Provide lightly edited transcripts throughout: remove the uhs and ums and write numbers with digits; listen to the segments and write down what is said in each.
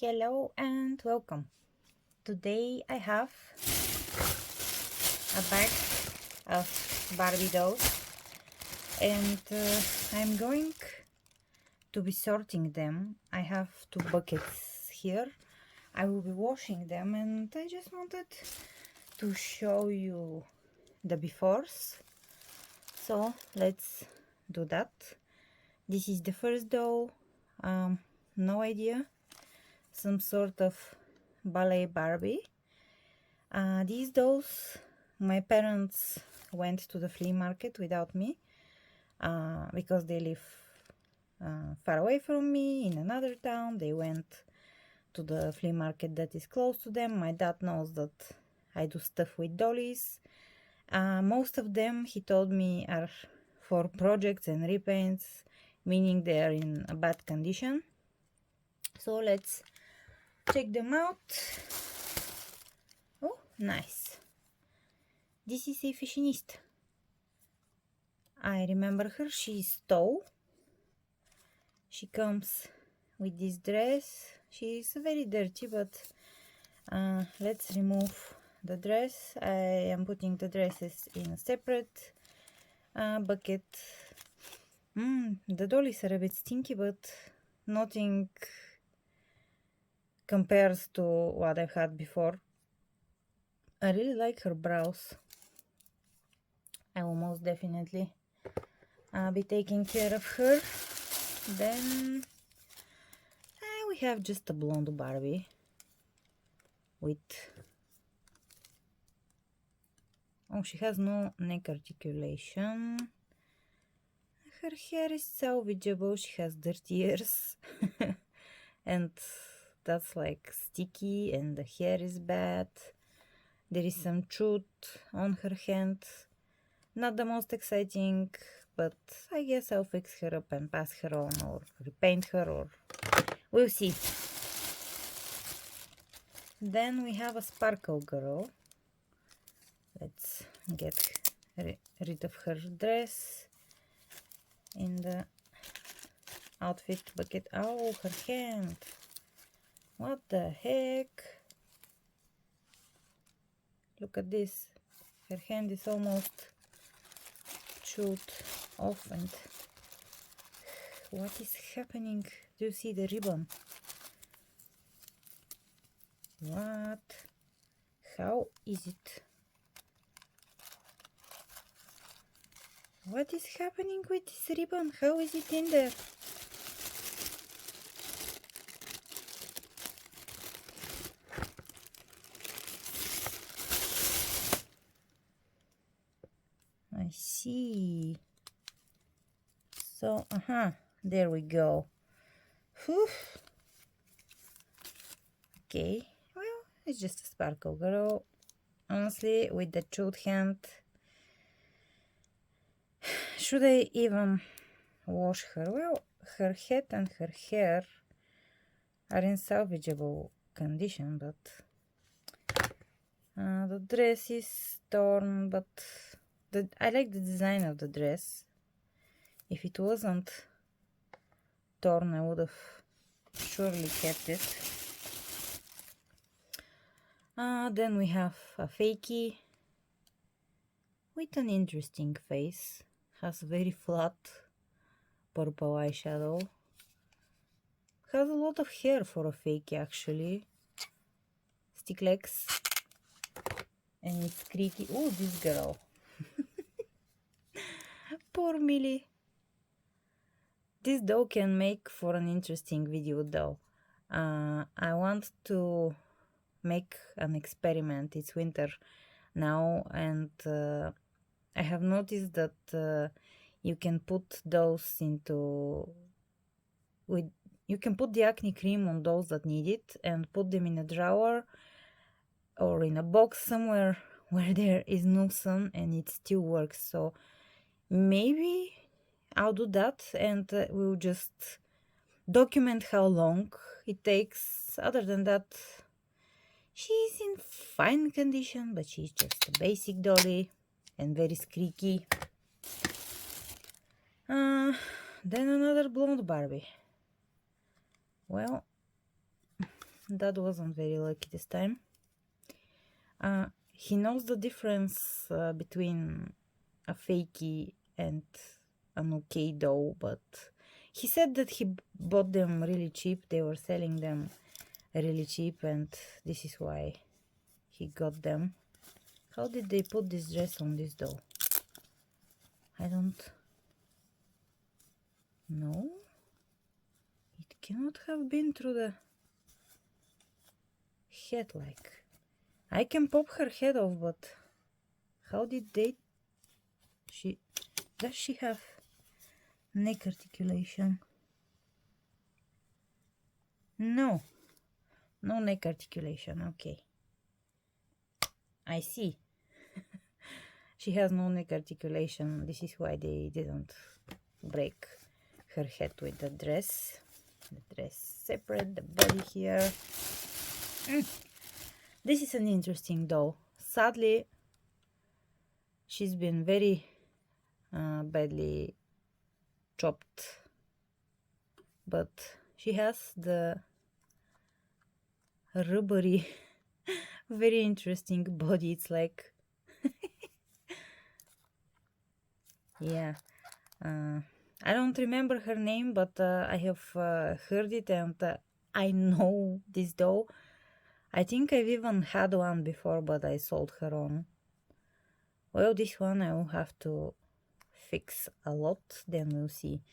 Hello and welcome. Today I have a bag of Barbie dolls and I'm going to be sorting them. I have two buckets here. I will be washing them and I just wanted to show you the befores. So let's do that. This is the first doll. No idea. Some sort of ballet Barbie. These dolls, my parents went to the flea market without me because they live far away from me in another town. They went to the flea market that is close to them. My dad knows that I do stuff with dollies. Most of them, he told me, are for projects and repaints, meaning they are in a bad condition. So let's check them out. Oh, nice. This is a fashionista. I remember her. She's tall. She comes with this dress. She's very dirty, but let's remove the dress. I am putting the dresses in a separate bucket. The dollies are a bit stinky, but nothing compares to what I've had before. I really like her brows. I will most definitely be taking care of her. Then we have just a blonde Barbie with... Oh, she has no neck articulation. Her hair is salvageable. She has dirty ears. And that's like sticky and the hair is bad. There is some chewed on her hand. Not the most exciting, but I guess I'll fix her up and pass her on or repaint her, or we'll see. Then we have a sparkle girl. Let's get rid of her dress in the outfit bucket. Oh, her hand. What the heck? Look at this. Her hand is almost chewed off, and what is happening? Do you see the ribbon? What? How is it? What is happening with this ribbon? How is it in there? I see. So, there we go. Whew. Okay, well, it's just a sparkle girl. Honestly, with the chewed hand, should I even wash her? Well, her head and her hair are in salvageable condition, but the dress is torn, but I like the design of the dress. If it wasn't torn, I would have surely kept it. Then we have a fakie with an interesting face. Has very flat purple eyeshadow. Has a lot of hair for a fakie, actually. Stick legs. And it's creaky. Oh, this girl. Poor Millie. This doll can make for an interesting video though. I want to make an experiment. It's winter now, and I have noticed that you can put those into... you can put the acne cream on those that need it and put them in a drawer or in a box somewhere where there is no sun and it still works. So maybe I'll do that, and we'll just document how long it takes. Other than that, she's in fine condition, but she's just a basic dolly and very squeaky. Then another blonde Barbie. Well, that wasn't very lucky this time. He knows the difference between a fakey and an okay doll, but he said that he bought them really cheap. They were selling them really cheap, and this is why he got them. How did they put this dress on this doll? I don't know. It cannot have been through the head, like. I can pop her head off, but how did they... Does she have neck articulation? No. No neck articulation, okay. I see. She has no neck articulation. This is why they didn't break her head with the dress. The dress separate, the body here. This is an interesting doll. Sadly, she's been very badly chopped, but she has the rubbery, very interesting body. It's like, yeah. I don't remember her name, but I have heard it, and I know this doll. I think I've even had one before, but I sold her on. Well, this one I will have to fix a lot, then we'll see.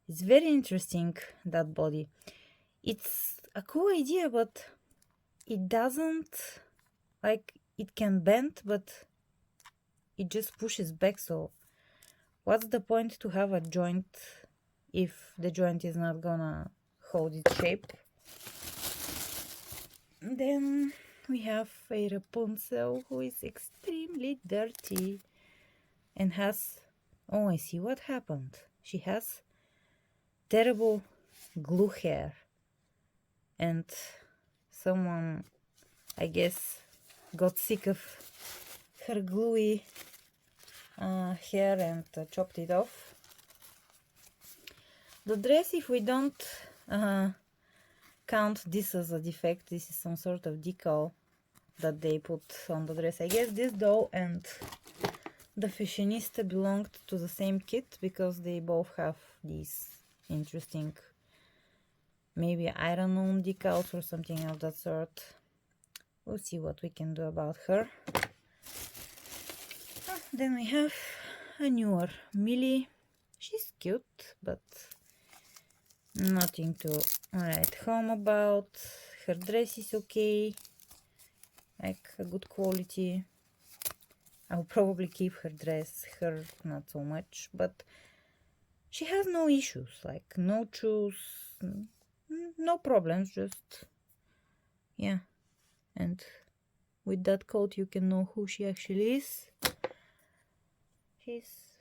It's very interesting, that body. It's a cool idea, but it doesn't, like, it can bend, but it just pushes back, so what's the point to have a joint if the joint is not gonna hold its shape? Then we have a Rapunzel who is extremely dirty and has... Oh, I see what happened. She has terrible glue hair. And someone, I guess, got sick of her gluey hair and chopped it off. The dress, if we don't count this as a defect, this is some sort of decal that they put on the dress. I guess this doll and the fashionista belonged to the same kit, because they both have these interesting, maybe iron on decals or something of that sort. We'll see what we can do about her. Then we have a newer Millie. She's cute, but nothing to write home about. Her dress is okay, like a good quality. I'll probably keep her dress, her not so much, but she has no issues, like no chews, no problems, just, yeah. And with that coat you can know who she actually is. She's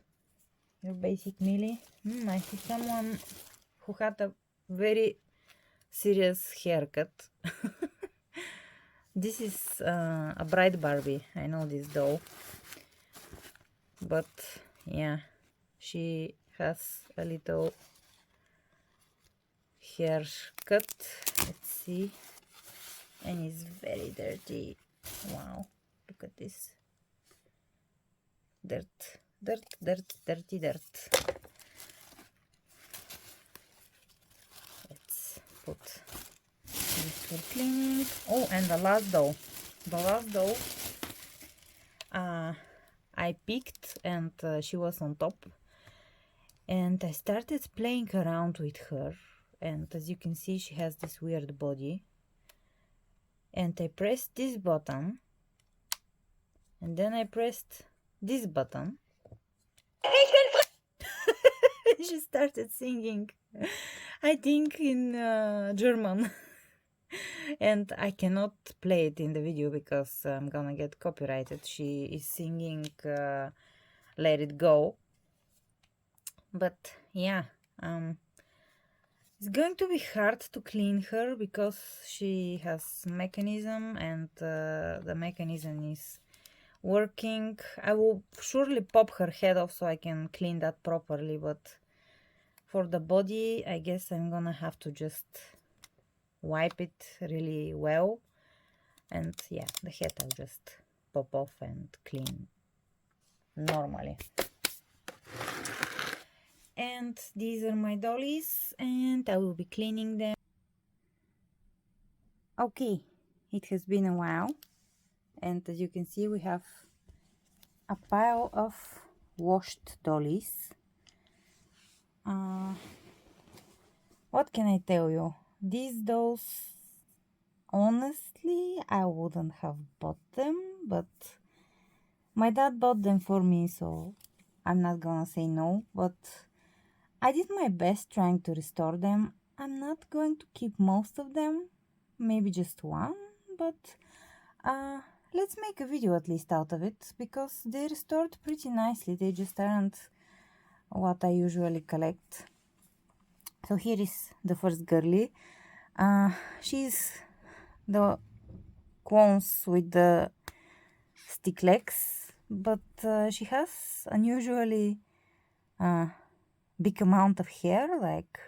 your basic Millie. I see someone who had a very serious haircut. This is a Bride Barbie. I know this doll, but yeah, she has a little haircut. Let's see, and it's very dirty. Wow, look at this. Dirt, dirt, dirt, dirty dirt. Let's put this for cleaning. Oh, and the last doll. The last doll I picked, and she was on top. And I started playing around with her. And as you can see, she has this weird body. And I pressed this button. And then I pressed this button. She started singing, I think in German. And I cannot play it in the video because I'm gonna get copyrighted. She is singing Let It Go. But yeah, it's going to be hard to clean her because she has mechanism, and the mechanism is working. I will surely pop her head off so I can clean that properly, but for the body, I guess I'm gonna have to just wipe it really well. And yeah, the head I'll just pop off and clean normally. And these are my dollies, and I will be cleaning them. Okay, it has been a while, and as you can see, we have a pile of washed dollies. What can I tell you? These dolls, honestly, I wouldn't have bought them, but my dad bought them for me, so I'm not gonna say no. But I did my best trying to restore them. I'm not going to keep most of them, maybe just one, but let's make a video at least out of it, because they restored pretty nicely. They just aren't what I usually collect. So here is the first girly. She's the clones with the stick legs, but she has unusually big amount of hair, like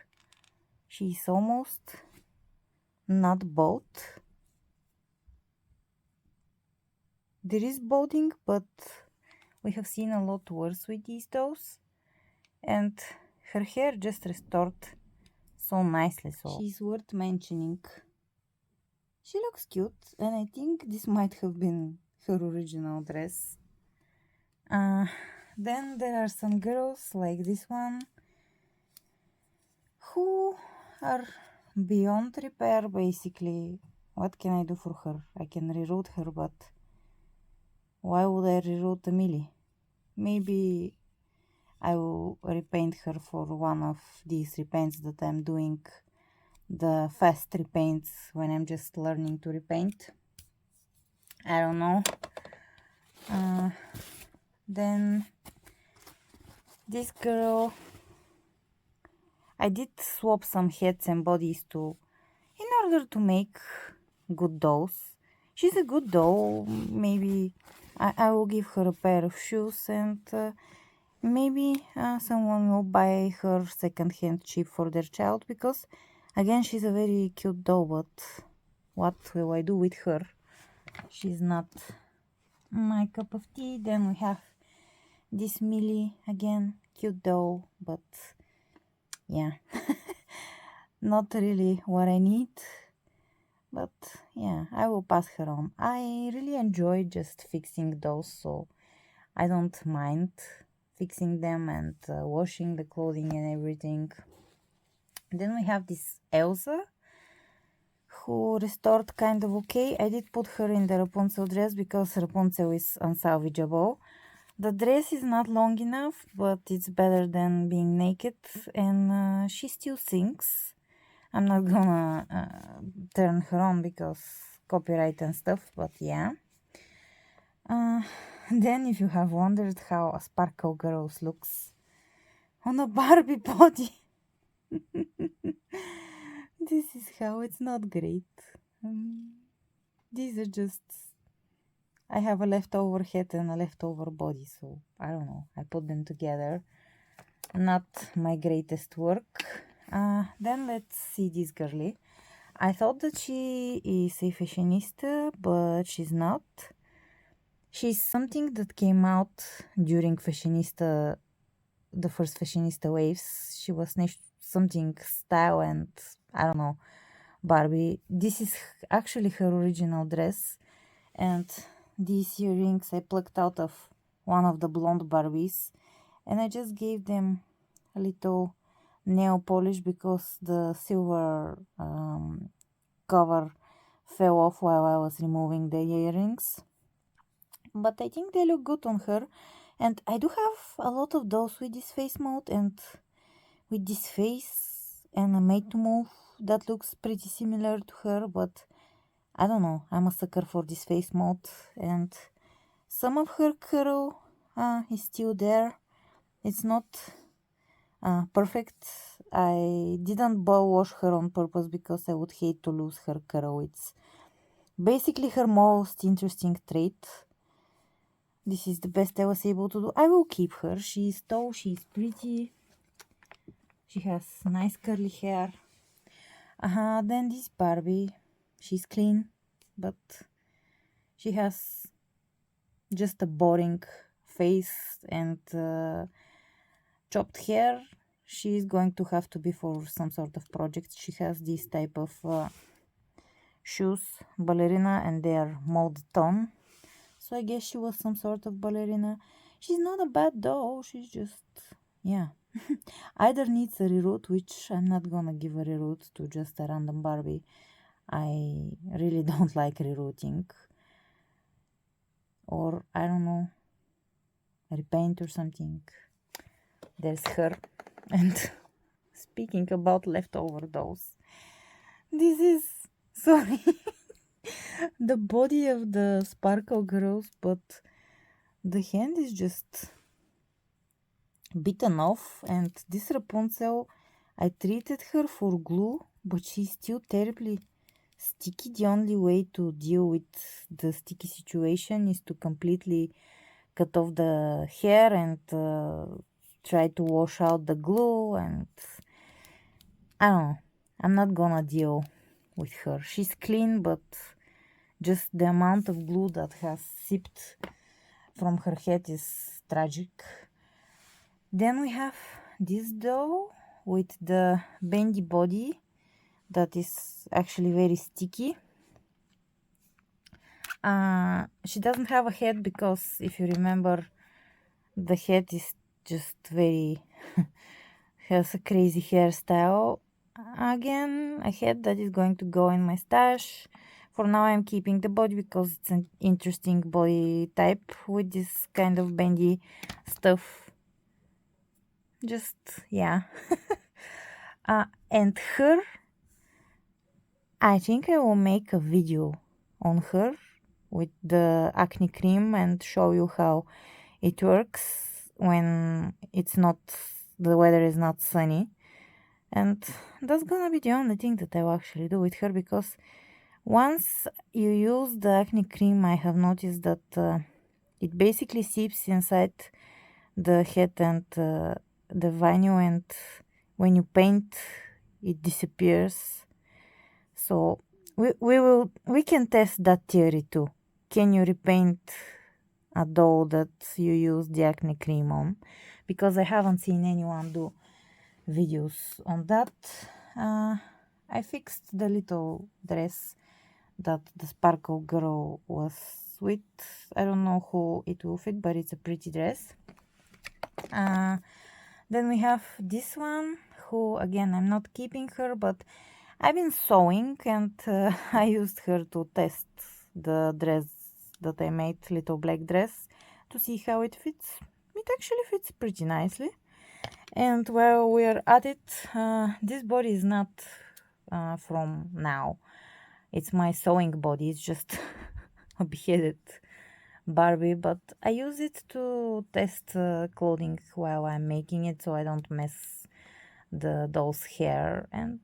she's almost not bald. There is balding, but we have seen a lot worse with these dolls, and her hair just restored so nicely, so she's worth mentioning. She looks cute, and I think this might have been her original dress. Then there are some girls like this one who are beyond repair, basically. What can I do for her? I can reroute her, but why would I reroute Emily? Maybe I will repaint her for one of these repaints that I'm doing, the fast repaints, when I'm just learning to repaint. I don't know. Then this girl, I did swap some heads and bodies in order to make good dolls. She's a good doll. Maybe I will give her a pair of shoes, and maybe someone will buy her second-hand cheap for their child, because again, she's a very cute doll, but what will I do with her? She's not my cup of tea. Then we have this Millie, again, cute doll, but yeah, not really what I need. But yeah, I will pass her on. I really enjoy just fixing dolls, so I don't mind fixing them and washing the clothing and everything. Then we have this Elsa, who restored kind of okay. I did put her in the Rapunzel dress because Rapunzel is unsalvageable. The dress is not long enough, but it's better than being naked, and she still sings. I'm not gonna turn her on because copyright and stuff, but yeah. Then if you have wondered how a Sparkle Girls looks on a Barbie body, this is how. It's not great. These are just, I have a leftover head and a leftover body, so I don't know, I put them together. Not my greatest work. Then let's see this girly. I thought that she is a fashionista, but she's not. She's something that came out during fashionista, the first fashionista waves. She was something style and I don't know, Barbie. This is actually her original dress, and these earrings I plucked out of one of the blonde Barbies, and I just gave them a little nail polish because the silver cover fell off while I was removing the earrings. But I think they look good on her, and I do have a lot of those with this face mode and with this face and a made to move that looks pretty similar to her, but I don't know, I'm a sucker for this face mode, and some of her curl is still there. It's not perfect. I didn't bow wash her on purpose because I would hate to lose her curl. It's basically her most interesting trait. This is the best I was able to do. I will keep her. She's tall, she's pretty, she has nice curly hair. Then this Barbie, she's clean, but she has just a boring face and chopped hair. She's going to have to be for some sort of project. She has this type of shoes, ballerina, and they are molded on. So I guess she was some sort of ballerina. She's not a bad doll. She's just, yeah. Either needs a reroute, which I'm not gonna give a reroute to just a random Barbie. I really don't like rerouting. Or, I don't know, repaint or something. There's her. And speaking about leftover dolls, this is, sorry, the body of the Sparkle Girls, but the hand is just bitten off. And this Rapunzel, I treated her for glue, but she's still terribly sticky. The only way to deal with the sticky situation is to completely cut off the hair and try to wash out the glue. And I don't know, I'm not gonna deal with her. She's clean, but just the amount of glue that has seeped from her head is tragic. Then we have this doll with the bendy body that is actually very sticky. She doesn't have a head because, if you remember, the head is just very has a crazy hairstyle. Again, a head that is going to go in my stash. For now I'm keeping the body because it's an interesting body type with this kind of bendy stuff. Just, yeah. And her, I think I will make a video on her with the acne cream and show you how it works when it's not, the weather is not sunny. And that's gonna be the only thing that I will actually do with her, because once you use the acne cream, I have noticed that it basically seeps inside the head and the vinyl, and when you paint, it disappears. So we can test that theory too. Can you repaint a doll that you use the acne cream on? Because I haven't seen anyone do videos on that. I fixed the little dress that the Sparkle Girl was with. I don't know who it will fit, but it's a pretty dress. Then we have this one, who again I'm not keeping her, but I've been sewing and I used her to test the dress that I made, little black dress, to see how it fits. It actually fits pretty nicely. And while we're at it, this body is not from now. It's my sewing body. It's just a beheaded Barbie, but I use it to test clothing while I'm making it, so I don't mess the doll's hair. And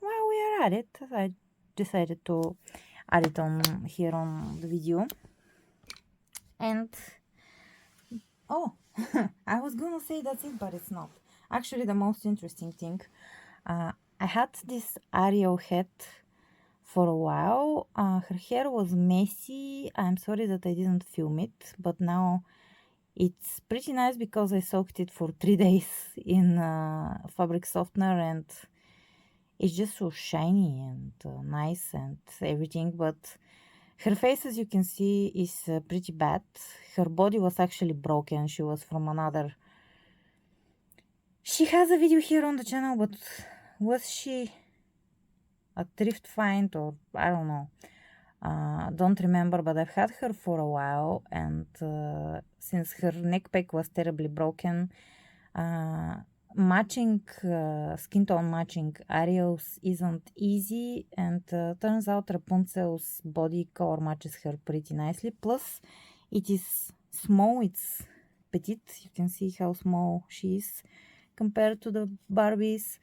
while we are at it, I decided to add it on here on the video. And oh, I was gonna say that's it, but it's not. Actually, the most interesting thing, I had this Ariel hat for a while. Her hair was messy. I'm sorry that I didn't film it, but now it's pretty nice because I soaked it for 3 days in fabric softener, and it's just so shiny and nice and everything. But her face, as you can see, is pretty bad. Her body was actually broken. She was from another... She has a video here on the channel, but was she a thrift find, or I don't know. Don't remember, but I've had her for a while, and since her neck pack was terribly broken, matching skin tone matching Ariel's isn't easy, and turns out Rapunzel's body color matches her pretty nicely. Plus, it is small, it's petite. You can see how small she is compared to the Barbies,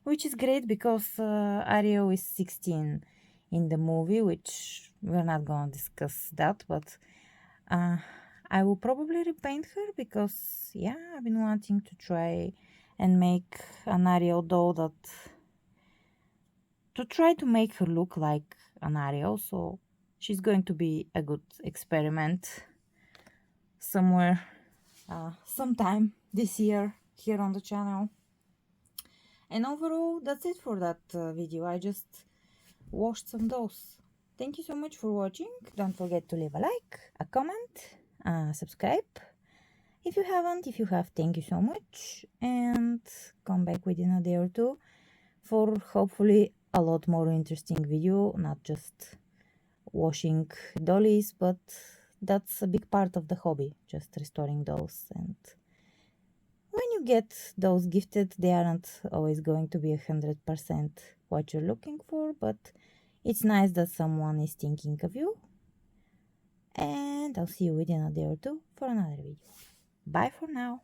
which is great because Ariel is 16 in the movie, which we're not gonna discuss that, but I will probably repaint her because, yeah, I've been wanting to try and make an Ariel doll that to try to make her look like an Ariel. So she's going to be a good experiment somewhere, sometime this year here on the channel. And overall, that's it for that video. I just washed some dolls. Thank you so much for watching. Don't forget to leave a like, a comment, subscribe if you haven't. If you have, thank you so much, and come back within a day or two for hopefully a lot more interesting video, not just washing dollies, but that's a big part of the hobby, just restoring dolls. And when you get those gifted, they aren't always going to be 100% what you're looking for, but it's nice that someone is thinking of you. And I'll see you within a day or two for another video. Bye for now.